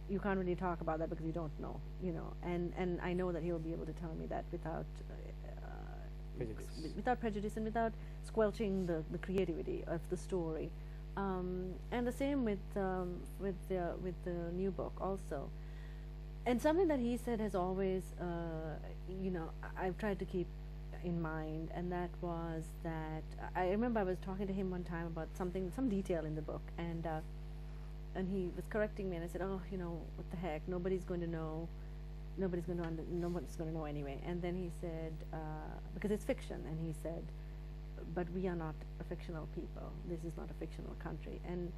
you can't really talk about that because you don't know, and I know that he'll be able to tell me that without Prejudice. without prejudice and without squelching the creativity of the story. And the same with the new book also. And something that he said has always, I've tried to keep in mind, and that was that I remember I was talking to him one time about some detail in the book, and he was correcting me, and I said, "Oh, what the heck? Nobody's going to know. Nobody's going to know anyway." And then he said, because it's fiction, and he said, "But we are not a fictional people. This is not a fictional country." And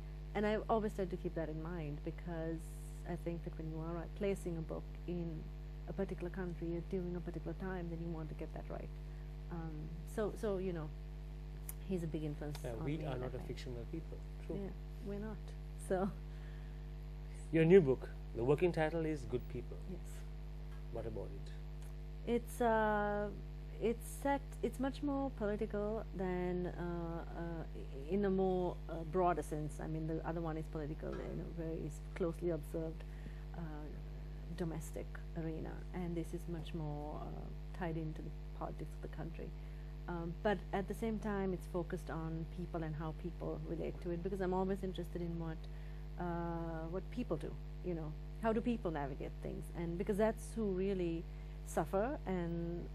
I always tried to keep that in mind, because I think that when you are placing a book in a particular country during a particular time, then you want to get that right. So he's a big influence on We me are in not that a way. fictional people. True. Yeah, we're not. So Your new book, the working title is Good People. yes, What about it? it's much more political than in a more broader sense. I mean, the other one is political in a very closely observed domestic arena, and this is much more tied into the politics of the country. But at the same time, it's focused on people and how people relate to it, because I'm always interested in what people do. How do people navigate things, and because that's who really suffer and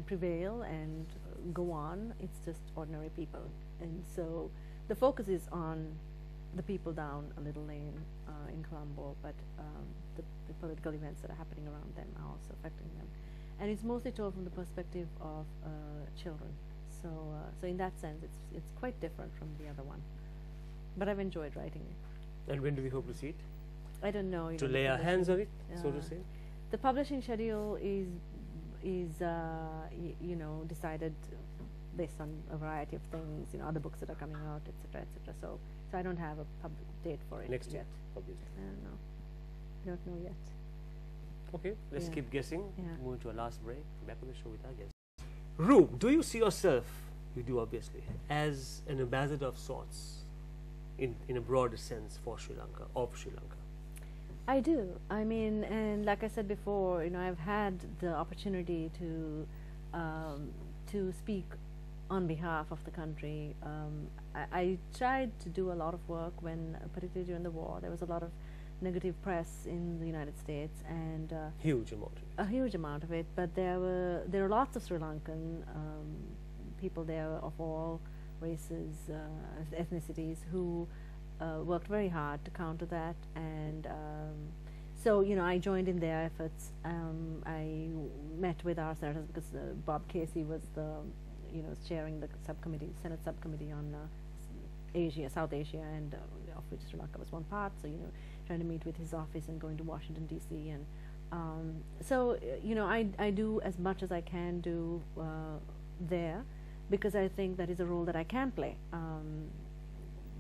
prevail and go on. It's just ordinary people, and so the focus is on the people down a little lane in Colombo, but the political events that are happening around them are also affecting them, and it's mostly told from the perspective of children. So in that sense, it's quite different from the other one, but I've enjoyed writing it. And when do we hope to see it? I don't know. To lay our hands on it, so to say? The publishing schedule is decided based on a variety of things, other books that are coming out, etc., etc. So I don't have a date for it Next year, yet. obviously. I don't know. I don't know yet. Okay, let's Yeah. keep guessing. Yeah. Move to our last break. Back on the show with our guest. Room, do you see yourself, you do obviously, as an ambassador of sorts in a broader sense for Sri Lanka, of Sri Lanka? I do. I mean, and like I said before, I've had the opportunity to speak on behalf of the country. I tried to do a lot of work when, particularly during the war, there was a lot of negative press in the United States, and Huge amount of it. a huge amount of it. But there are lots of Sri Lankan people there of all races, ethnicities, who worked very hard to counter that, and so I joined in their efforts. I met with our senators, because Bob Casey was chairing the Senate subcommittee on Asia, South Asia, and of which Sri Lanka was one part. So trying to meet with his office and going to Washington D.C. and I do as much as I can do there, because I think that is a role that I can play.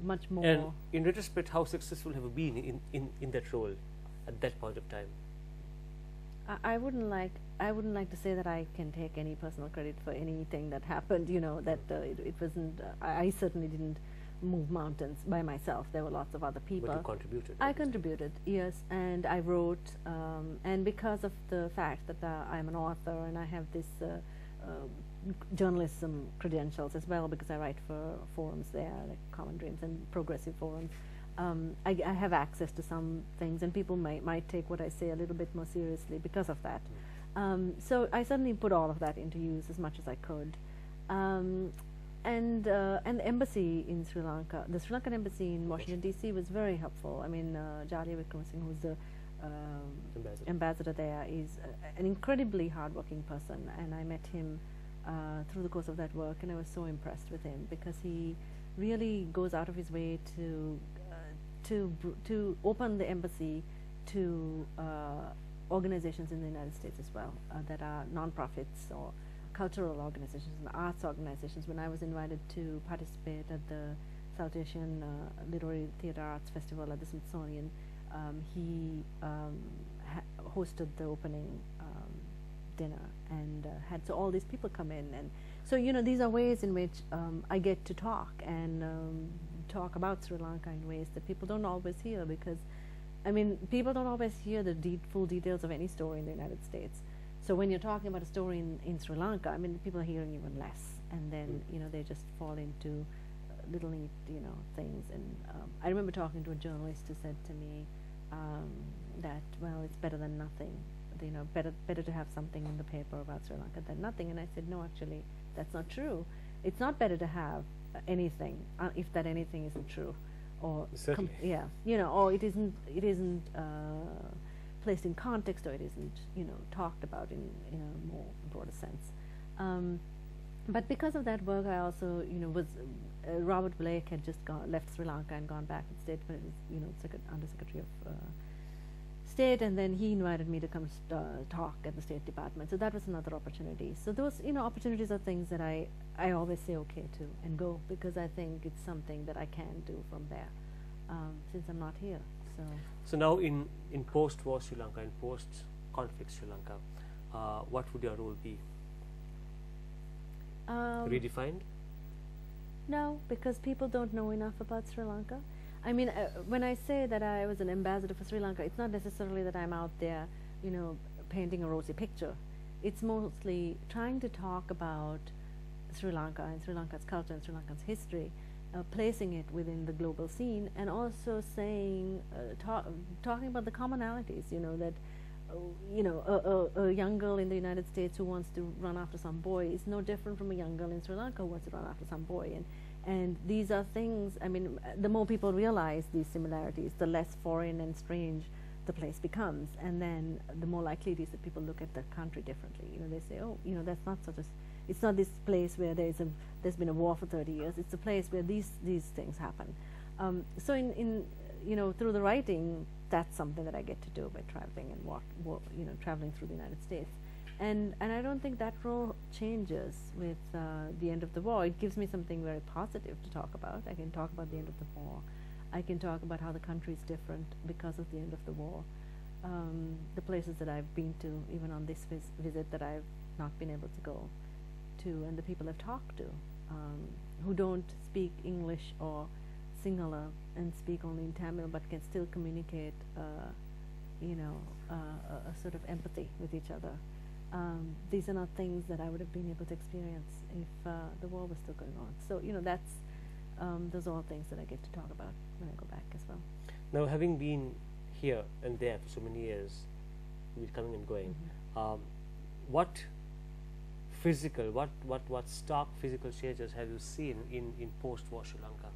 Much more. And in retrospect, how successful have you been in that role at that point of time? I wouldn't like to say that I can take any personal credit for anything that happened. That it wasn't. I certainly didn't move mountains by myself. There were lots of other people. But you contributed. I obviously. contributed, yes, and I wrote, and because of the fact that I'm an author and I have this journalism credentials as well, because I write for forums there, like Common Dreams and progressive forums, I have access to some things, and people might take what I say a little bit more seriously because of that. So I certainly put all of that into use as much as I could. And the embassy in Sri Lanka, the Sri Lankan embassy in Washington D.C. was very helpful. I mean, Jalia Wickramasinghe, who's the ambassador there, is an incredibly hardworking person, and I met him through the course of that work, and I was so impressed with him, because he really goes out of his way to open the embassy to organizations in the United States as well, that are nonprofits or cultural organizations and arts organizations. When I was invited to participate at the South Asian Literary Theatre Arts Festival at the Smithsonian, he hosted the opening dinner, and had so all these people come in, and so these are ways in which I get to talk and talk about Sri Lanka in ways that people don't always hear, because I mean, people don't always hear the full details of any story in the United States. So when you're talking about a story in Sri Lanka, I mean, people are hearing even less, and then they just fall into little neat things. And I remember talking to a journalist who said to me that, well, it's better than nothing. Better to have something in the paper about Sri Lanka than nothing. And I said, no, actually, that's not true. It's not better to have anything if that anything isn't true, or or it isn't placed in context, or it isn't talked about in a more broader sense. But because of that work, I also was Robert Blake had just left Sri Lanka and gone back and stayed, but it was Undersecretary of State, and then he invited me to come talk at the State Department. So that was another opportunity. So those opportunities are things that I always say okay to and go, because I think it's something that I can do from there, since I'm not here. So now in post-war Sri Lanka, in post-conflict Sri Lanka, what would your role be? Redefined? No, because people don't know enough about Sri Lanka. I mean, when I say that I was an ambassador for Sri Lanka, it's not necessarily that I'm out there, painting a rosy picture. It's mostly trying to talk about Sri Lanka and Sri Lanka's culture and Sri Lanka's history, placing it within the global scene, and also saying, talking about the commonalities, that a young girl in the United States who wants to run after some boy is no different from a young girl in Sri Lanka who wants to run after some boy. And these are things, I mean, the more people realize these similarities, the less foreign and strange the place becomes. And then the more likely it is that people look at the country differently. They say, oh, that's not it's not this place where there's been a war for 30 years. It's a place where these things happen. So in through the writing, that's something that I get to do by traveling and traveling through the United States. And I don't think that role changes with the end of the war. It gives me something very positive to talk about. I can talk about the end of the war. I can talk about how the country is different because of the end of the war. The places that I've been to, even on this visit that I've not been able to go to, and the people I've talked to who don't speak English or Sinhala and speak only in Tamil, but can still communicate, a sort of empathy with each other. These are not things that I would have been able to experience if the war was still going on. So those are all things that I get to talk about when I go back as well. Now, having been here and there for so many years, with coming and going, what stark physical changes have you seen in post-war Sri Lanka,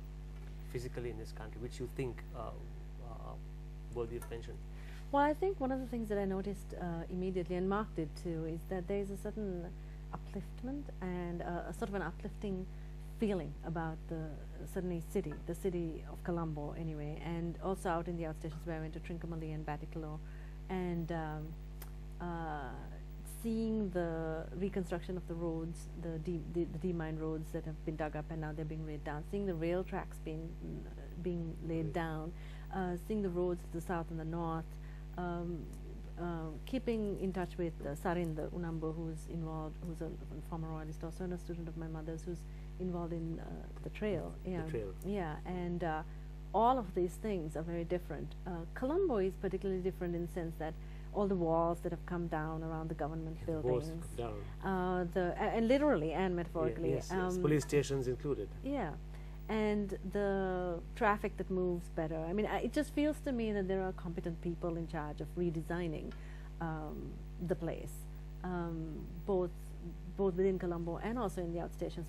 physically in this country, which you think worthy of mention? Well, I think one of the things that I noticed immediately, and Mark did too, is that there is a certain upliftment and a sort of an uplifting feeling about the city of Colombo anyway, and also out in the outstations where I went to Trincomalee and Batticaloa, and seeing the reconstruction of the roads, the demined roads that have been dug up and now they're being laid down, seeing the rail tracks being laid down, seeing the roads to the south and the north, keeping in touch with Sarinder Unambo, who's a former royalist, also and a student of my mother's, who's involved in the trail. And all of these things are very different. Colombo is particularly different in the sense that all the walls that have come down around the government buildings, and literally and metaphorically, police stations included. And the traffic that moves better. I mean, it just feels to me that there are competent people in charge of redesigning the place, both within Colombo and also in the outstations,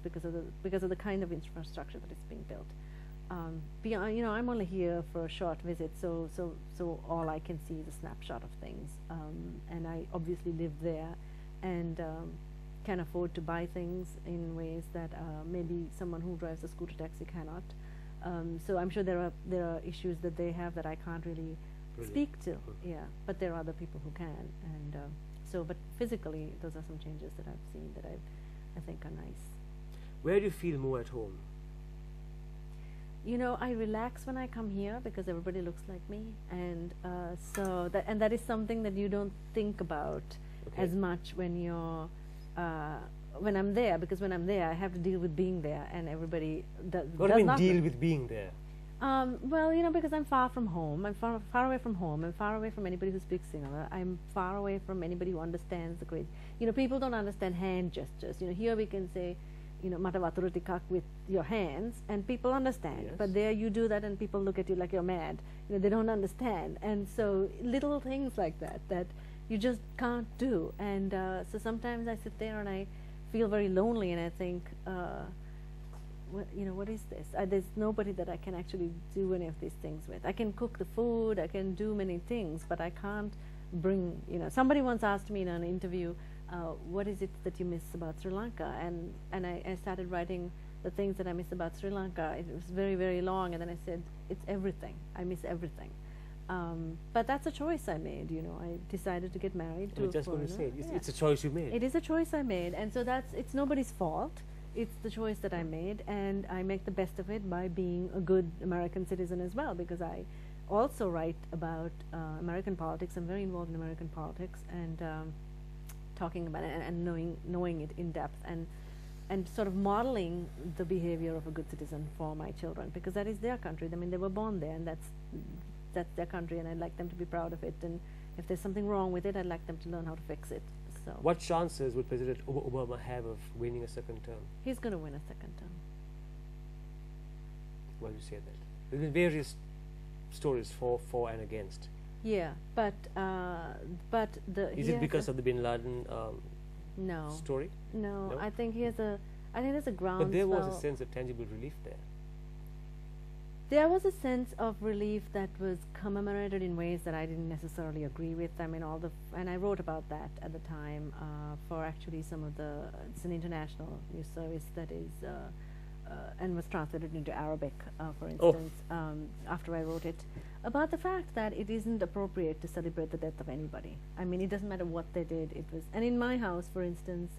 because of the kind of infrastructure that is being built. Beyond, I'm only here for a short visit, so all I can see is a snapshot of things, and I obviously live there, and can afford to buy things in ways that maybe someone who drives a scooter taxi cannot. So I'm sure there are issues that they have that I can't really speak to. But there are other people who can, and but physically, those are some changes that I've seen that I think are nice. Where do you feel more at home? I relax when I come here because everybody looks like me, and that is something that you don't think about as much when you're when I'm there, because when I'm there I have to deal with being there, and everybody does What do you mean not deal with being there? Well, because I'm far from home. I'm far away from home. I'm far away from anybody who speaks Sinhala. I'm far away from anybody who understands the great. People don't understand hand gestures. Here we can say, mata vatura tikak with your hands, and people understand. Yes. But there you do that, and people look at you like you're mad. They don't understand. And so little things like that you just can't do. And so sometimes I sit there and I feel very lonely, and I think. What is this? There's nobody that I can actually do any of these things with. I can cook the food, I can do many things, but I can't bring, somebody once asked me in an interview, what is it that you miss about Sri Lanka? And I started writing the things that I miss about Sri Lanka. It was very, very long, and then I said, it's everything. I miss everything. But that's a choice I made, I decided to get married to a just going to foreigner. say, it's a choice you made. It is a choice I made, and so it's nobody's fault. It's the choice that I made, and I make the best of it by being a good American citizen as well, because I also write about American politics. I'm very involved in American politics, and talking about it and knowing it in depth, and sort of modeling the behavior of a good citizen for my children, because that is their country. I mean, they were born there, and that's their country, and I'd like them to be proud of it. And if there's something wrong with it, I'd like them to learn how to fix it. So what chances would President Obama have of winning a second term? He's going to win a second term. Why do you say that? There have been various stories for and against. Yeah, but the is it because of the Bin Laden no story? No, I think there's a ground. But there was a sense of tangible relief there. There was a sense of relief that was commemorated in ways that I didn't necessarily agree with. I mean, and I wrote about that at the time for actually some of it's an international news service that is, and was translated into Arabic, for instance, after I wrote it, about the fact that it isn't appropriate to celebrate the death of anybody. I mean, it doesn't matter what they did. And in my house, for instance,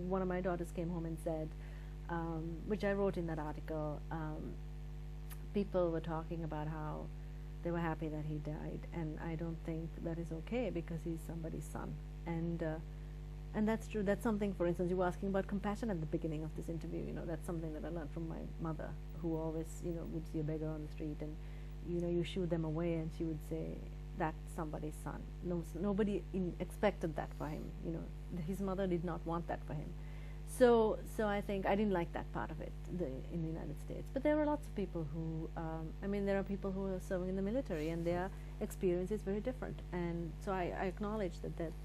one of my daughters came home and said, which I wrote in that article, people were talking about how they were happy that he died, and I don't think that is okay, because he's somebody's son, and that's true. That's something, for instance, you were asking about compassion at the beginning of this interview. That's something that I learned from my mother, who always, would see a beggar on the street, and you shoo them away, and she would say, that's somebody's son. Nobody expected that for him. His mother did not want that for him. So I think I didn't like that part of it in the United States. But there were lots of people who, there are people who are serving in the military, and their experience is very different. And so I acknowledge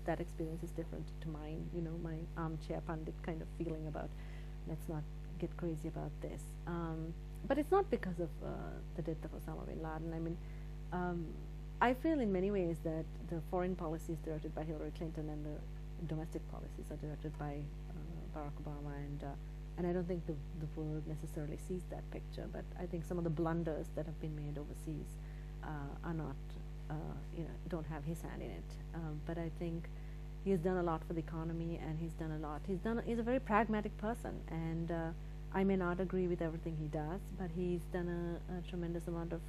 that experience is different to mine, my armchair pundit kind of feeling about, let's not get crazy about this. But it's not because of the death of Osama bin Laden. I feel in many ways that the foreign policy is directed by Hillary Clinton, and the domestic policies are directed by Barack Obama, and I don't think the world necessarily sees that picture, but I think some of the blunders that have been made overseas are not, don't have his hand in it. But I think he has done a lot for the economy, and he's done a lot. He's a very pragmatic person, and I may not agree with everything he does, but he's done a tremendous amount of,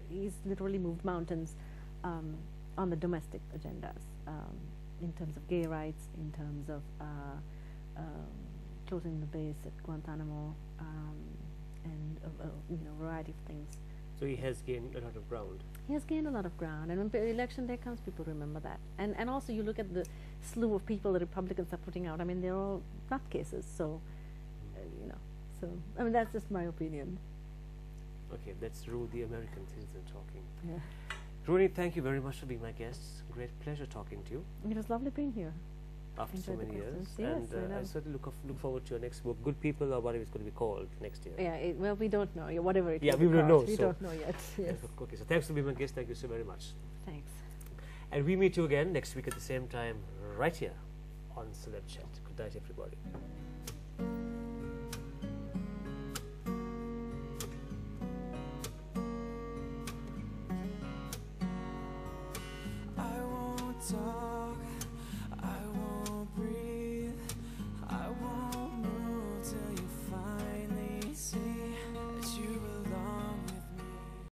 he's literally moved mountains on the domestic agendas, in terms of gay rights, in terms of closing the base at Guantanamo, and a variety of things. So he has gained a lot of ground. He has gained a lot of ground, and when election day comes, people remember that. And also, you look at the slew of people the Republicans are putting out. They're all nutcases. So, that's just my opinion. Okay, that's Ru, the American citizen, talking. Yeah. Rooney, thank you very much for being my guest. Great pleasure talking to you. It was lovely being here. After so many years, yes, and I certainly look forward to your next book, Good People, or whatever it's going to be called next year. Yeah, well, we don't know. Whatever it is. Yeah, we will know. We don't know yet. Yes. Okay, so thanks for being my guest. Thank you so very much. Thanks. And we meet you again next week at the same time, right here on Celeb Chat. Good night, everybody. I won't talk.